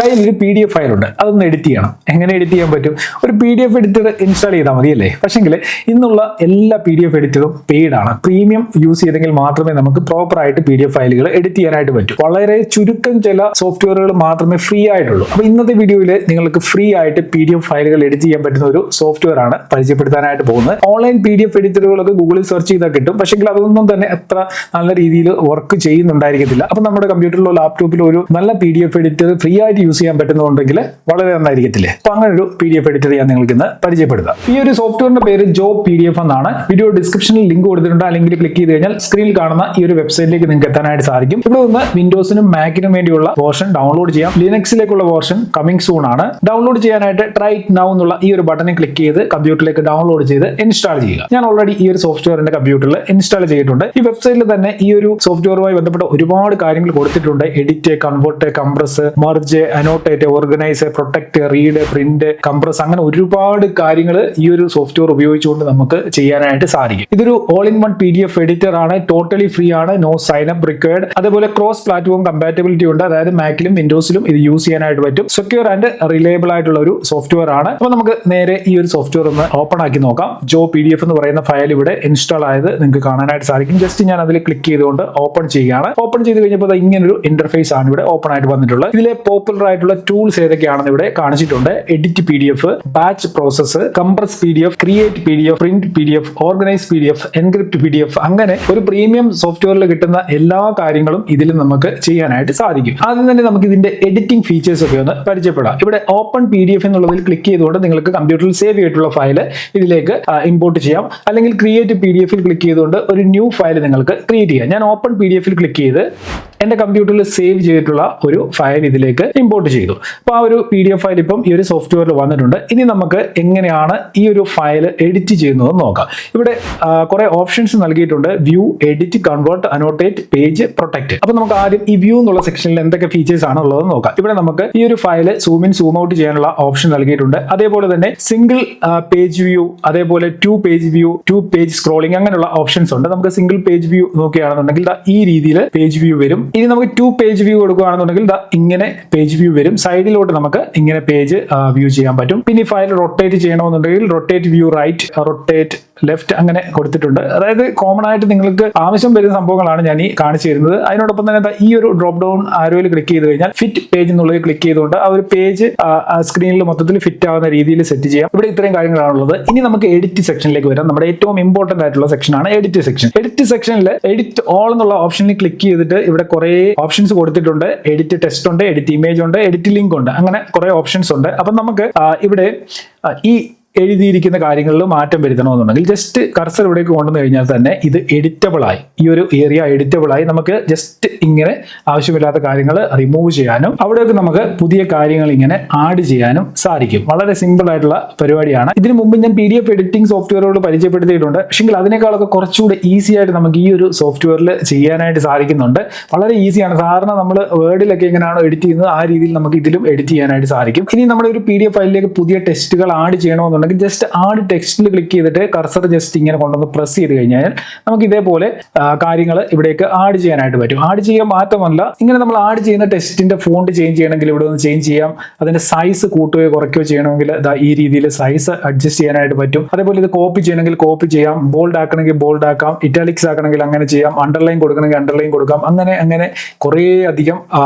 കയ്യിലൊരു PDF ഫയലുണ്ട്, അതൊന്ന് edit ചെയ്യണം. എങ്ങനെ എഡിറ്റ് ചെയ്യാൻ പറ്റും? ഒരു PDF എഡിറ്റർ ഇൻസ്റ്റാൾ ചെയ്താൽ മതിയല്ലേ? പക്ഷെങ്കിൽ ഇന്നുള്ള എല്ലാ PDF എഡിറ്ററും പെയ്ഡ് ആണ്. പ്രീമിയം യൂസ് ചെയ്തെങ്കിൽ മാത്രമേ നമുക്ക് പ്രോപ്പറായിട്ട് PDF ഫയലുകൾ എഡിറ്റ് ചെയ്യാനായിട്ട് പറ്റൂ. വളരെ ചുരുക്കം ചില സോഫ്റ്റ്വെയറുകൾ മാത്രമേ ഫ്രീ ആയിട്ടുള്ളൂ. അപ്പോൾ ഇന്നത്തെ വീഡിയോയിൽ നിങ്ങൾക്ക് ഫ്രീ ആയിട്ട് PDF ഫയലുകൾ എഡിറ്റ് ചെയ്യാൻ പറ്റുന്ന ഒരു സോഫ്റ്റ്വെയർ ആണ് പരിചയപ്പെടുത്താനായിട്ട് പോകുന്നത്. ഓൺലൈൻ PDF എഡിറ്ററുകളൊക്കെ ഗൂഗിളിൽ സെർച്ച് ചെയ്താൽ കിട്ടും. പക്ഷെങ്കിൽ അതൊന്നും തന്നെ അത്ര നല്ല രീതിയിൽ വർക്ക് ചെയ്യുന്നുണ്ടായിരിക്കത്തില്ല. അപ്പോൾ നമ്മുടെ കമ്പ്യൂട്ടറിലോ ലാപ്ടോപ്പിലോ ഒരു നല്ല PDF എഡിറ്റർ ഫ്രീ ആയിട്ട് യൂസ് ചെയ്യാൻ പറ്റുന്നുണ്ടെങ്കിൽ വളരെ നന്നായിരിക്കത്തില്ലേ? അപ്പൊ അങ്ങനെ ഒരു PDF എഡിറ്റർ ഞാൻ നിങ്ങൾക്ക് ഇന്ന് പരിചയപ്പെടുത്താം. ഈ ഒരു സോഫ്റ്റ്വെയറിന്റെ പേര് ജോബ് PDF എന്നാണ്. വീഡിയോ ഡിസ്ക്രിപ്ഷനിൽ ലിങ്ക് കൊടുത്തിട്ടുണ്ട്. ആ ലിങ്കിൽ ക്ലിക്ക് ചെയ്ത് കഴിഞ്ഞാൽ സ്ക്രീനിൽ കാണുന്ന ഈ ഒരു വെബ്സൈറ്റിലേക്ക് നിങ്ങൾക്ക് എത്താനായിട്ട് സാധിക്കും. ഇവിടെ നിന്ന് വിൻഡോസിനും മാക്കിനും വേണ്ടിയുള്ള വേർഷൻ ഡൗൺലോഡ് ചെയ്യാം. ലിനക്സിലേക്കുള്ള വേർഷൻ കമ്മിങ് സൂൺ ആണ്. ഡൗൺലോഡ് ചെയ്യാനായിട്ട് ട്രൈ ഇറ്റ് നൗ എന്നുള്ള ഈ ഒരു ബട്ടണിൽ ക്ലിക്ക് ചെയ്ത് കമ്പ്യൂട്ടറിലേക്ക് ഡൗൺലോഡ് ചെയ്ത് ഇൻസ്റ്റാൾ ചെയ്യുക. ഞാൻ ഓൾറെഡി ഈ ഒരു സോഫ്റ്റ്വെയറിന്റെ കമ്പ്യൂട്ടറിൽ ഇൻസ്റ്റാൾ ചെയ്തിട്ടുണ്ട്. ഈ വെബ്സൈറ്റിൽ തന്നെ ഈ ഒരു സോഫ്റ്റ്വെയറുമായി ബന്ധപ്പെട്ട ഒരുപാട് കാര്യങ്ങൾ കൊടുത്തിട്ടുണ്ട്. Edit, convert, compress, merge, annotate, organise, protect, read, print, compress, അങ്ങനെ ഒരുപാട് കാര്യങ്ങൾ ഈ ഒരു സോഫ്റ്റ്വെയർ ഉപയോഗിച്ചുകൊണ്ട് നമുക്ക് ചെയ്യാനായിട്ട് സാധിക്കും. ഇതൊരു all in one PDF editor ആണ്. ടോട്ടലി ഫ്രീ ആണ്. No sign up required. അതേപോലെ ക്രോസ് പ്ലാറ്റ്ഫോം കമ്പാറ്റബിലിറ്റി ഉണ്ട്. അതായത് മാക്കിലും വിൻഡോസിലും ഇത് യൂസ് ചെയ്യാനായിട്ട് പറ്റും. സെക്യൂർ ആൻഡ് റിലയബിൾ ആയിട്ടുള്ള ഒരു സോഫ്റ്റ്വെയർ ആണ്. അപ്പോൾ നമുക്ക് നേരെ ഈ ഒരു സോഫ്റ്റ്വെയർ ഒന്ന് ഓപ്പൺ ആക്കി നോക്കാം. ജോ PDF എന്ന് പറയുന്ന ഫയൽ ഇവിടെ ഇൻസ്റ്റാൾ ആയത് നിങ്ങൾക്ക് കാണാനായിട്ട് സാധിക്കും. ജസ്റ്റ് ഞാൻ അതിൽ ക്ലിക്ക് ചെയ്തുകൊണ്ട് ഓപ്പൺ ചെയ്യുകയാണ്. ഓപ്പൺ ചെയ്ത് കഴിഞ്ഞപ്പോൾ ഇങ്ങനൊരു ഇന്റർഫേസ് ആണ് ഇവിടെ ഓപ്പൺ ആയിട്ട് വന്നിട്ടുള്ളത്. ഇതിലെ പോപ്പുലർ ആയിട്ടുള്ള ടൂൾസ് ഏതൊക്കെയാണെന്ന് ഇവിടെ കാണിച്ചിട്ടുണ്ട്. Edit PDF, batch process, compress PDF, create PDF, print PDF, organise PDF, encrypt PDF, അങ്ങനെ ഒരു പ്രീമിയം സോഫ്റ്റ്വെയറിൽ കിട്ടുന്ന എല്ലാ കാര്യങ്ങളും ഇതിൽ നമുക്ക് ചെയ്യാനായിട്ട് സാധിക്കും. ആദ്യം തന്നെ നമുക്ക് ഇതിന്റെ എഡിറ്റിംഗ് ഫീച്ചേഴ്സ് ഒക്കെ ഒന്ന് പരിചയപ്പെടാം. ഇവിടെ ഓപ്പൺ PDF എന്നുള്ളതിൽ ക്ലിക്ക് ചെയ്തുകൊണ്ട് നിങ്ങൾക്ക് കമ്പ്യൂട്ടറിൽ സേവ് ചെയ്തിട്ടുള്ള ഫയൽ ഇതിലേക്ക് ഇമ്പോർട്ട് ചെയ്യാം. അല്ലെങ്കിൽ ക്രിയേറ്റ് PDFൽ ക്ലിക്ക് ചെയ്തുകൊണ്ട് ഒരു ന്യൂ ഫയൽ നിങ്ങൾക്ക് ക്രിയേറ്റ് ചെയ്യാം. ഞാൻ ഓപ്പൺ PDFൽ ക്ലിക്ക് ചെയ്ത് എന്റെ കമ്പ്യൂട്ടറിൽ സേവ് ചെയ്തിട്ടുള്ള ഒരു ഫയൽ ഇതിലേക്ക് ഇമ്പോർട്ട് ചെയ്തു. അപ്പോൾ ആ ഒരു PDF ഫയൽ ഇപ്പം ഈ ഒരു സോഫ്റ്റ്വെയറിൽ വന്നിട്ടുണ്ട്. ഇനി നമുക്ക് എങ്ങനെയാണ് ഈ ഒരു ഫയൽ എഡിറ്റ് ചെയ്യുന്നത് നോക്കാം. ഇവിടെ കുറെ ഓപ്ഷൻസ് നൽകിയിട്ടുണ്ട്. View, edit, convert, annotate, page, protect. അപ്പോൾ നമുക്ക് ആദ്യം ഈ വ്യൂ എന്നുള്ള സെക്ഷനിൽ എന്തൊക്കെ ഫീച്ചേഴ്സ് ആണ് ഉള്ളത് നോക്കാം. ഇവിടെ നമുക്ക് ഈ ഒരു file zoom in, zoom out ചെയ്യാനുള്ള ഓപ്ഷൻ നൽകിയിട്ടുണ്ട്. അതേപോലെ തന്നെ സിംഗിൾ പേജ് വ്യൂ, അതേപോലെ 2 പേജ് വ്യൂ, 2 പേജ് സ്ക്രോളിംഗ്, അങ്ങനെയുള്ള ഓപ്ഷൻസ് ഉണ്ട്. നമുക്ക് സിംഗിൾ പേജ് വ്യൂ നോക്കുകയാണെന്നുണ്ടെങ്കിൽ ഈ രീതിയിൽ പേജ് വ്യൂ വരും. ഇനി നമുക്ക് 2 പേജ് വ്യൂ കൊടുക്കുകയാണെന്നുണ്ടെങ്കിൽ ഇങ്ങനെ പേജ് വ്യൂ വരും. സൈഡിലോട്ട് നമുക്ക് ഇങ്ങനെ പേജ് വ്യൂ ചെയ്യാൻ പറ്റും. പിന്നെ ഈ ഫയൽ റൊട്ടേറ്റ് ചെയ്യണമെന്നുണ്ടെങ്കിൽ rotate view right, rotate left, അങ്ങനെ കൊടുത്തിട്ടുണ്ട്. അതായത് കോമൺ ആയിട്ട് നിങ്ങൾക്ക് ആവശ്യം വരുന്ന സംഭവങ്ങളാണ് ഞാൻ ഈ കാണിച്ചു തരുന്നത്. അതിനോടൊപ്പം തന്നെ ഈ ഒരു ഡ്രോപ്പ് ഡൗൺ ആരോയിൽ ക്ലിക്ക് ചെയ്ത് കഴിഞ്ഞാൽ ഫിറ്റ് പേജ് എന്നുള്ളത് ക്ലിക്ക് ചെയ്തുകൊണ്ട് ആ ഒരു പേജ് സ്ക്രീനിൽ മൊത്തത്തിൽ ഫിറ്റ് ആവുന്ന രീതിയിൽ സെറ്റ് ചെയ്യാം. ഇവിടെ ഇത്രയും കാര്യങ്ങളാണുള്ളത്. ഇനി നമുക്ക് എഡിറ്റ് സെക്ഷനിലേക്ക് വരാം. നമ്മുടെ ഏറ്റവും ഇമ്പോർട്ടന്റ് ആയിട്ടുള്ള സെക്ഷനാണ് എഡിറ്റ് സെക്ഷൻ. എഡിറ്റ് സെക്ഷനിൽ എഡിറ്റ് ഓൾ എന്നുള്ള ഓപ്ഷനിൽ ക്ലിക്ക് ചെയ്തിട്ട് ഇവിടെ കുറെ ഓപ്ഷൻസ് കൊടുത്തിട്ടുണ്ട്. എഡിറ്റ് ടെക്സ്റ്റ് ഉണ്ട്, എഡിറ്റ് ഇമേജ് ഉണ്ട്, എഡിറ്റ് ലിങ്ക് ഉണ്ട്, അങ്ങനെ കുറെ ഓപ്ഷൻസ് ഉണ്ട്. അപ്പം നമുക്ക് ഇവിടെ ഈ എഴുതിയിരിക്കുന്ന കാര്യങ്ങളിൽ മാറ്റം വരുത്തണമെന്നുണ്ടെങ്കിൽ ജസ്റ്റ് കർസർ ഇവിടേക്ക് കൊണ്ടുവന്നു കഴിഞ്ഞാൽ തന്നെ ഇത് എഡിറ്റബിൾ ആയി, ഈ ഒരു ഏരിയ എഡിറ്റബിൾ ആയി നമുക്ക് ജസ്റ്റ് ഇങ്ങനെ ആവശ്യമില്ലാത്ത കാര്യങ്ങൾ റിമൂവ് ചെയ്യാനും അവിടെയൊക്കെ നമുക്ക് പുതിയ കാര്യങ്ങൾ ഇങ്ങനെ ആഡ് ചെയ്യാനും സാധിക്കും. വളരെ സിമ്പിൾ ആയിട്ടുള്ള പരിപാടിയാണ്. ഇതിനു മുമ്പ് ഞാൻ PDF എഡിറ്റിംഗ് സോഫ്റ്റ്വെയറുകൾ പരിചയപ്പെടുത്തിയിട്ടുണ്ട്. പക്ഷെങ്കിൽ അതിനേക്കാളൊക്കെ കുറച്ചുകൂടെ ഈസി ആയിട്ട് നമുക്ക് ഈ ഒരു സോഫ്റ്റ്വെയറിൽ ചെയ്യാനായിട്ട് സാധിക്കുന്നുണ്ട്. വളരെ ഈസിയാണ്. സാധാരണ നമ്മൾ വേർഡിലൊക്കെ എങ്ങനെയാണോ എഡിറ്റ് ചെയ്യുന്നത് ആ രീതിയിൽ നമുക്ക് ഇതിലും എഡിറ്റ് ചെയ്യാനായിട്ട് സാധിക്കും. ഇനി നമ്മുടെ ഒരു PDF ഫയലിലേക്ക് പുതിയ ടെക്സ്റ്റുകൾ ആഡ് ചെയ്യണമെന്നുണ്ടെങ്കിൽ ജസ്റ്റ് ആഡ് ടെക്സ്റ്റിൽ ക്ലിക്ക് ചെയ്തിട്ട് കർസർ ജസ്റ്റ് ഇങ്ങനെ കൊണ്ടുവന്ന് പ്രസ് ചെയ്ത് കഴിഞ്ഞാൽ നമുക്ക് ഇതേപോലെ കാര്യങ്ങൾ ഇവിടേക്ക് ആഡ് ചെയ്യാനായിട്ട് പറ്റും. ആഡ് ചെയ്യാൻ മാത്രമല്ല, ഇങ്ങനെ നമ്മൾ ആഡ് ചെയ്യുന്ന ടെക്സ്റ്റിന്റെ ഫോണ്ട് ചേഞ്ച് ചെയ്യണമെങ്കിൽ ഇവിടെ ഒന്ന് ചേഞ്ച് ചെയ്യാം. അതിന്റെ സൈസ് കൂട്ടുകയോ കുറയ്ക്കുകയോ ചെയ്യണമെങ്കിൽ ഈ രീതിയിൽ സൈസ് അഡ്ജസ്റ്റ് ചെയ്യാനായിട്ട് പറ്റും. അതേപോലെ ഇത് കോപ്പി ചെയ്യണമെങ്കിൽ കോപ്പി ചെയ്യാം, ബോൾഡ് ആക്കണമെങ്കിൽ ബോൾഡ് ആക്കാം, ഇറ്റാലിക്സ് ആക്കണമെങ്കിൽ അങ്ങനെ ചെയ്യാം, അണ്ടർലൈൻ കൊടുക്കണമെങ്കിൽ അണ്ടർലൈൻ കൊടുക്കാം. അങ്ങനെ കുറേ അധികം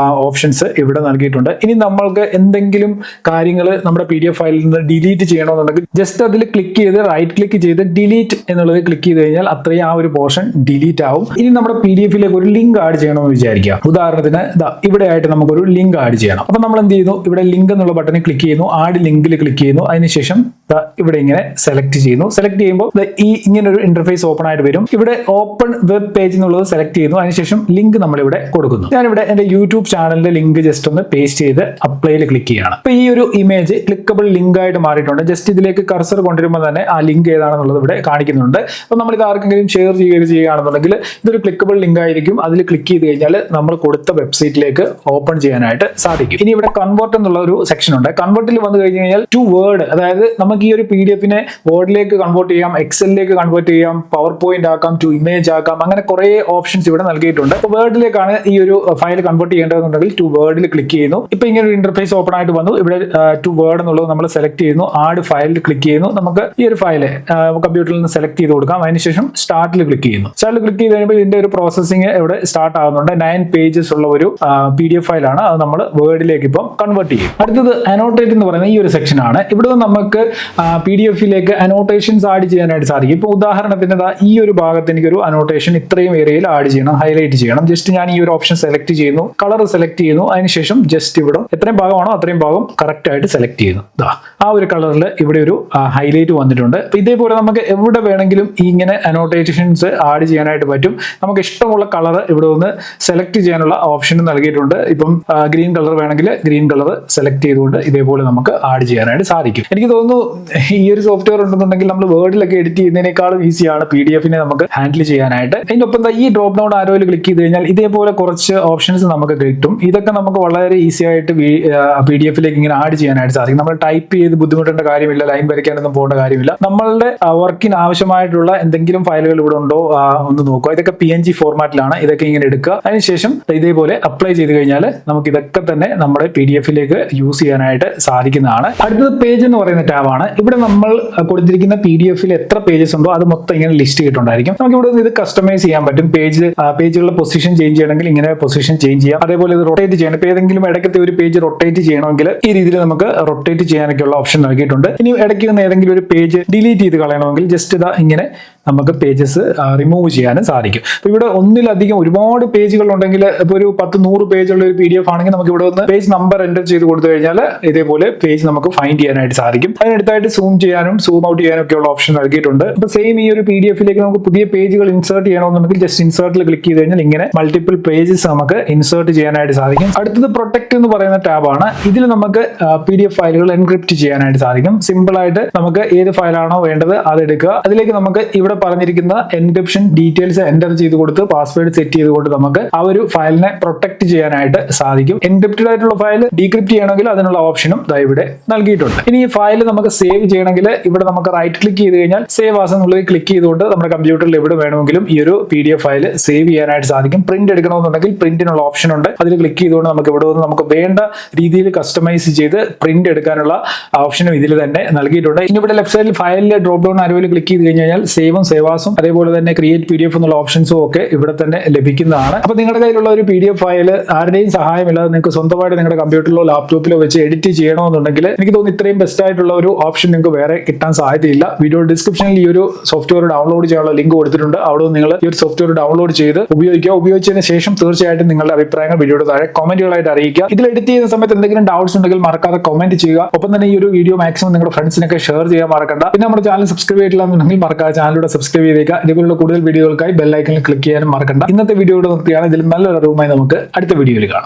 ഓപ്ഷൻസ് ഇവിടെ നൽകിയിട്ടുണ്ട്. ഇനി നമ്മൾക്ക് എന്തെങ്കിലും കാര്യങ്ങൾ നമ്മുടെ PDF ഫയലിൽ നിന്ന് ഡിലീറ്റ് ചെയ്യണമെന്നുണ്ടെങ്കിൽ ജസ്റ്റ് അതിൽ ക്ലിക്ക് ചെയ്ത് റൈറ്റ് ക്ലിക്ക് ചെയ്ത് ഡിലീറ്റ് എന്നുള്ളത് ക്ലിക്ക് ചെയ്ത് കഴിഞ്ഞാൽ അത്രയും ആ ഒരു പോർഷൻ ഡിലീറ്റ് ആവും. ഇനി നമ്മുടെ PDFിലേക്ക് ഒരു ലിങ്ക് ആഡ് ചെയ്യണമെന്ന് വിചാരിക്കുക. ഉദാഹരണത്തിന് ഇവിടെ ആയിട്ട് നമുക്കൊരു ലിങ്ക് ആഡ് ചെയ്യണം. അപ്പൊ നമ്മൾ എന്ത് ചെയ്യുന്നു? ഇവിടെ ലിങ്ക് എന്നുള്ള ബട്ടണിൽ ക്ലിക്ക് ചെയ്യുന്നു, ആഡ് ലിങ്കിൽ ക്ലിക്ക് ചെയ്യുന്നു. അതിനുശേഷം ഇവിടെ ഇങ്ങനെ സെലക്ട് ചെയ്യുന്നു. സെലക്ട് ചെയ്യുമ്പോൾ ഇങ്ങനെ ഒരു ഇന്റർഫേസ് ഓപ്പൺ ആയിട്ട് വരും. ഇവിടെ ഓപ്പൺ വെബ് പേജ് എന്നുള്ളത് സെലക്ട് ചെയ്യുന്നു. അതിനുശേഷം ലിങ്ക് നമ്മൾ ഇവിടെ കൊടുക്കുന്നു. ഞാനിവിടെ എന്റെ യൂട്യൂബ് ചാനലിന്റെ ലിങ്ക് ജസ്റ്റ് ഒന്ന് പേസ്റ്റ് ചെയ്ത് അപ്ലൈയിൽ ക്ലിക്ക് ചെയ്യണം. അപ്പൊ ഈ ഒരു ഇമേജ് ക്ലിക്കബിൾ ലിങ്ക് ആയിട്ട് മാറിയിട്ടുണ്ട്. ജസ്റ്റ് ഇതിലേക്ക് കർസർ കൊണ്ടുവരുമ്പോൾ തന്നെ ആ ലിങ്ക് ഏതാണെന്നുള്ളത് ഇവിടെ കാണിക്കുന്നുണ്ട്. അപ്പോൾ നമ്മൾ ഇത് ആർക്കെങ്കിലും ഷെയർ ചെയ്യുകയാണെന്നുണ്ടെങ്കിൽ ഇതൊരു ക്ലിക്കബിൾ ലിങ്ക് ആയിരിക്കും. അതിൽ ക്ലിക്ക് ചെയ്ത് കഴിഞ്ഞാൽ നമ്മൾ കൊടുത്ത വെബ്സൈറ്റിലേക്ക് ഓപ്പൺ ചെയ്യാനായിട്ട് സാധിക്കും. ഇനി ഇവിടെ കൺവേർട്ട് എന്നുള്ള ഒരു സെക്ഷൻ ഉണ്ട്. കൺവേർട്ടിൽ വന്നു കഴിഞ്ഞാൽ ടു വേർഡ്, അതായത് നമ്മൾ നമുക്ക് ഈ ഒരു PDF-നെ വേർഡിലേക്ക് കൺവേർട്ട് ചെയ്യാം, എക്സലിലേക്ക് കൺവേർട്ട് ചെയ്യാം, പവർ പോയിന്റ് ആക്കാം, ടു ഇമേജ് ആക്കാം, അങ്ങനെ കുറെ ഓപ്ഷൻസ് ഇവിടെ നൽകിയിട്ടുണ്ട്. അപ്പോൾ വേർഡിലേക്കാണ് ഈ ഒരു ഫയൽ കൺവേർട്ട് ചെയ്യേണ്ടതെന്നുണ്ടെങ്കിൽ ടു വേർഡിൽ ക്ലിക്ക് ചെയ്യുന്നു. ഇപ്പൊ ഇങ്ങനെ ഒരു ഇന്റർഫേസ് ഓപ്പൺ ആയിട്ട് വന്നു. ഇവിടെ ടു വേർഡ് എന്നുള്ളത് നമ്മൾ സെലക്ട് ചെയ്യുന്നു, ആഡ് ഫയലിൽ ക്ലിക്ക് ചെയ്യുന്നു. നമുക്ക് ഈ ഒരു ഫയൽ കമ്പ്യൂട്ടറിൽ നിന്ന് സെലക്ട് ചെയ്ത് കൊടുക്കാം. അതിനുശേഷം സ്റ്റാർട്ടിൽ ക്ലിക്ക് ചെയ്യുന്നു. സ്റ്റാർട്ടിൽ ക്ലിക്ക് ചെയ്ത് കഴിയുമ്പോൾ ഇതിന്റെ ഒരു പ്രോസസ്സിംഗ് ഇവിടെ സ്റ്റാർട്ട് ആകുന്നുണ്ട്. 9 പേജസ് ഉള്ള ഒരു PDF ഫയലാണ്. അത് നമ്മൾ വേർഡിലേക്ക് ഇപ്പം കൺവേർട്ട് ചെയ്യും. അടുത്തത് അനോട്ടേറ്റ് എന്ന് പറയുന്ന ഈ ഒരു സെക്ഷൻ ആണ്. ഇവിടെ നമുക്ക് PDF-ലേക്ക് അനോട്ടേഷൻസ് ആഡ് ചെയ്യാനായിട്ട് സാധിക്കും. ഇപ്പൊ ഉദാഹരണത്തിന് ഈ ഒരു ഭാഗത്ത് എനിക്കൊരു അനോട്ടേഷൻ ഇത്രയും ഏരിയയിൽ ആഡ് ചെയ്യണം, ഹൈലൈറ്റ് ചെയ്യണം. ജസ്റ്റ് ഞാൻ ഈ ഒരു ഓപ്ഷൻ സെലക്ട് ചെയ്യുന്നു, കളർ സെലക്ട് ചെയ്യുന്നു. അതിനുശേഷം ജസ്റ്റ് ഇവിടെ എത്രയും ഭാഗമാണോ അത്രയും ഭാഗം കറക്റ്റ് ആയിട്ട് സെലക്ട് ചെയ്യുന്നു. ആ ഒരു കളറിൽ ഇവിടെ ഒരു ഹൈലൈറ്റ് വന്നിട്ടുണ്ട്. അപ്പൊ ഇതേപോലെ നമുക്ക് എവിടെ വേണമെങ്കിലും ഇങ്ങനെ അനോട്ടേഷൻസ് ആഡ് ചെയ്യാനായിട്ട് പറ്റും. നമുക്ക് ഇഷ്ടമുള്ള കളർ ഇവിടെ ഒന്ന് സെലക്ട് ചെയ്യാനുള്ള ഓപ്ഷൻ നൽകിയിട്ടുണ്ട്. ഇപ്പം ഗ്രീൻ കളർ വേണമെങ്കിൽ ഗ്രീൻ കളർ സെലക്ട് ചെയ്തുകൊണ്ട് ഇതേപോലെ നമുക്ക് ആഡ് ചെയ്യാനായിട്ട് സാധിക്കും. എനിക്ക് തോന്നുന്നു ഈ ഒരു സോഫ്റ്റ്വെയർ ഉണ്ടെന്നുണ്ടെങ്കിൽ നമ്മൾ വേർഡിലൊക്കെ എഡിറ്റ് ചെയ്യുന്നതിനേക്കാളും ഈസിയാണ് PDF-നെ നമുക്ക് ഹാൻഡിൽ ചെയ്യാനായിട്ട്. അതിനൊപ്പം ഈ ഡ്രോപ്പ് ഡൗൺ ആരോയിൽ ക്ലിക്ക് ചെയ്ത് കഴിഞ്ഞാൽ ഇതേപോലെ കുറച്ച് ഓപ്ഷൻസ് നമുക്ക് കിട്ടും. ഇതൊക്കെ നമുക്ക് വളരെ ഈസി ആയിട്ട് PDF-ലേക്ക് ഇങ്ങനെ ആഡ് ചെയ്യാനായിട്ട് സാധിക്കും. നമ്മൾ ടൈപ്പ് ചെയ്ത് ബുദ്ധിമുട്ടേണ്ട കാര്യമില്ല, ലൈൻ വരയ്ക്കാനൊന്നും പോകേണ്ട കാര്യമില്ല. നമ്മളുടെ വർക്കിന് ആവശ്യമായിട്ടുള്ള എന്തെങ്കിലും ഫയലുകൾ ഇവിടെ ഉണ്ടോ ഒന്ന് നോക്കുക. ഇതൊക്കെ PNG ഫോർമാറ്റിലാണ്. ഇതൊക്കെ ഇങ്ങനെ എടുക്കുക. അതിനുശേഷം ഇതേപോലെ അപ്ലൈ ചെയ്ത് കഴിഞ്ഞാൽ നമുക്ക് ഇതൊക്കെ തന്നെ നമ്മുടെ PDF-ലേക്ക് യൂസ് ചെയ്യാനായിട്ട് സാധിക്കുന്നതാണ്. അടുത്തത് പേജ് എന്ന് പറയുന്ന ടാബാണ്. ഇവിടെ നമ്മൾ കൊടുത്തിരിക്കുന്ന PDF-ൽ എത്ര പേജസ് ഉണ്ടോ അത് മൊത്തം ഇങ്ങനെ ലിസ്റ്റ് ചെയ്തിട്ടുണ്ടായിരിക്കും. നമുക്ക് ഇവിടെ ഇത് കസ്റ്റമൈസ് ചെയ്യാൻ പറ്റും. പേജുകളുടെ പൊസിഷൻ ചേഞ്ച് ചെയ്യണമെങ്കിൽ ഇങ്ങനെ പൊസിഷൻ ചേഞ്ച് ചെയ്യാം. അതേപോലെ ഇത് റൊട്ടേറ്റ് ചെയ്യണം. ഇപ്പൊ ഏതെങ്കിലും ഇടയ്ക്കത്തെ ഒരു പേജ് റൊട്ടേറ്റ് ചെയ്യണമെങ്കിൽ ഈ രീതിയിൽ നമുക്ക് റൊട്ടേറ്റ് ചെയ്യാനൊക്കെയുള്ള ഓപ്ഷൻ നൽകിയിട്ടുണ്ട്. ഇനി ഇടയ്ക്ക് നിന്ന് ഏതെങ്കിലും ഒരു പേജ് ഡിലീറ്റ് ചെയ്ത് കളയണമെങ്കിൽ ജസ്റ്റ് ഇങ്ങനെ നമുക്ക് പേജസ് റിമൂവ് ചെയ്യാനും സാധിക്കും. അപ്പോൾ ഇവിടെ ഒന്നിലധികം ഒരുപാട് പേജുകൾ ഉണ്ടെങ്കിൽ ഇപ്പോൾ ഒരു 10-100 പേജുള്ള ഒരു PDF ആണെങ്കിൽ നമുക്ക് ഇവിടെ ഒന്ന് പേജ് നമ്പർ എൻ്റർ ചെയ്ത് കൊടുത്തു കഴിഞ്ഞാൽ ഇതേപോലെ പേജ് നമുക്ക് ഫൈൻഡ് ചെയ്യാനായിട്ട് സാധിക്കും. അതിനടുത്തായിട്ട് സൂം ചെയ്യാനും സൂം ഔട്ട് ചെയ്യാനും ഒക്കെയുള്ള ഓപ്ഷൻ നൽകിയിട്ടുണ്ട്. അപ്പോൾ സെയിം ഈ ഒരു PDF-ലേക്ക് നമുക്ക് പുതിയ പേജുകൾ ഇൻസേർട്ട് ചെയ്യണമെന്നുണ്ടെങ്കിൽ ജസ്റ്റ് ഇൻസേർട്ടിൽ ക്ലിക്ക് ചെയ്ത് കഴിഞ്ഞാൽ ഇങ്ങനെ മൾട്ടിപ്പിൾ പേജസ് നമുക്ക് ഇൻസേർട്ട് ചെയ്യാനായിട്ട് സാധിക്കും. അടുത്തത് പ്രൊട്ടക്ട് എന്ന് പറയുന്ന ടാബാണ്. ഇതിൽ നമുക്ക് PDF ഫയലുകൾ എൻക്രിപ്റ്റ് ചെയ്യാനായിട്ട് സാധിക്കും. സിമ്പിൾ ആയിട്ട് നമുക്ക് ഏത് ഫയലാണോ വേണ്ടത് അത് എടുക്കുക. അതിലേക്ക് നമുക്ക് ഇവിടെ പറഞ്ഞിരിക്കുന്ന എൻക്രിപ്ഷൻ ഡീറ്റെയിൽസ് എൻ്റർ ചെയ്ത് കൊടുത്ത് പാസ്വേഡ് സെറ്റ് ചെയ്തുകൊണ്ട് നമുക്ക് ആ ഒരു ഫയലിനെ പ്രൊട്ടക്ട് ചെയ്യാനായിട്ട് സാധിക്കും. എൻക്രിപ്റ്റഡ് ആയിട്ടുള്ള ഫയൽ ഡീക്രിപ്റ്റ് ചെയ്യണമെങ്കിൽ അതിനുള്ള ഓപ്ഷനും ഇവിടെ നൽകിയിട്ടുണ്ട്. ഇനി ഈ ഫയൽ നമുക്ക് സേവ് ചെയ്യണമെങ്കിൽ ഇവിടെ നമുക്ക് റൈറ്റ് ക്ലിക്ക് ചെയ്ത് കഴിഞ്ഞാൽ സേവ് ആസ് എന്നുള്ളത് ക്ലിക്ക് ചെയ്തുകൊണ്ട് നമ്മുടെ കമ്പ്യൂട്ടറിൽ എവിടെ വേണമെങ്കിലും ഈ ഒരു PDF ഫയൽ സേവ് ചെയ്യാനായിട്ട് സാധിക്കും. പ്രിന്റ് എടുക്കണമെന്നുണ്ടെങ്കിൽ പ്രിന്റിനുള്ള ഓപ്ഷൻ ഉണ്ട്. അതിൽ ക്ലിക്ക് ചെയ്തുകൊണ്ട് നമുക്ക് ഇവിടെ നിന്ന് നമുക്ക് വേണ്ട രീതിയിൽ കസ്റ്റമൈസ് ചെയ്ത് പ്രിന്റ് എടുക്കാനുള്ള ഓപ്ഷനും ഇതിൽ തന്നെ നൽകിയിട്ടുണ്ട്. ഇനി ഇവിടെ ലെഫ്റ്റ് സൈഡിൽ ഫയലിലെ ഡ്രോപ്പ് ഡൗൺ ആരോയിൽ ക്ലിക്ക് ചെയ്ത് കഴിഞ്ഞാൽ സേവും സേവാസും അതേപോലെ തന്നെ ക്രിയേറ്റ് PDF എന്നുള്ള ഓപ്ഷൻസും ഒക്കെ ഇവിടെ തന്നെ ലഭിക്കുന്നതാണ്. അപ്പോൾ നിങ്ങളുടെ കയ്യിലുള്ള ഒരു PDF ഫയൽ ആരുടെയും സഹായമില്ലാതെ നിങ്ങൾക്ക് സ്വന്തമായിട്ട് നിങ്ങളുടെ കമ്പ്യൂട്ടറിലോ ലാപ്ടോപ്പിലോ വെച്ച് എഡിറ്റ് ചെയ്യണമെന്നുണ്ടെങ്കിൽ എനിക്ക് തോന്നുന്നു ഇത്രയും ബെസ്റ്റ് ആയിട്ടുള്ള ഒരു ഓപ്ഷൻ നിങ്ങൾക്ക് വേറെ കിട്ടാൻ സാധ്യതയില്ല. വീഡിയോ ഡിസ്ക്രിപ്ഷനിൽ ഈ ഒരു സോഫ്റ്റ്വെയർ ഡൗൺലോഡ് ചെയ്യാനുള്ള ലിങ്ക് കൊടുത്തിട്ടുണ്ട്. അവിടെ നിങ്ങൾ ഈ ഒരു സോഫ്റ്റ്വെയർ ഡൗൺലോഡ് ചെയ്ത് ഉപയോഗിക്കുക. ഉപയോഗിച്ചതിന് ശേഷം തീർച്ചയായിട്ടും നിങ്ങളുടെ അഭിപ്രായങ്ങൾ വീഡിയോയുടെ താഴെ കമന്റുകളായിട്ട് അറിയിക്കുക. ഇതിൽ എഡിറ്റ് ചെയ്യുന്ന സമയത്ത് എന്തെങ്കിലും ഡൗട്ട്സ് ഉണ്ടെങ്കിൽ മറക്കാതെ കമന്റ് ചെയ്യുക. ഒപ്പം തന്നെ ഈ ഒരു വീഡിയോ മാക്സിമം നിങ്ങളുടെ ഫ്രണ്ട്സിനൊക്കെ ഷെയർ ചെയ്യാൻ മറക്കണ്ട. പിന്നെ നമ്മുടെ ചാനൽ സബ്സ്ക്രൈബ് ചെയ്തിട്ടില്ലാന്നുണ്ടെങ്കിൽ മറക്കാതെ ചാനലിലൂടെ സബ്സ്ക്രൈബ് ചെയ്തേക്കുക. ഇതുപോലുള്ള കൂടുതൽ വീഡിയോകൾക്കായി ബെൽ ഐക്കണിൽ ക്ലിക്ക് ചെയ്യാനും മറക്കണ്ട. ഇന്നത്തെ വീഡിയോ ഇവിടെ നിർത്തിയാണ്. ഇതിൽ നല്ലൊരു അറിവുമായി നമുക്ക് അടുത്ത വീഡിയോയിൽ കാണാം.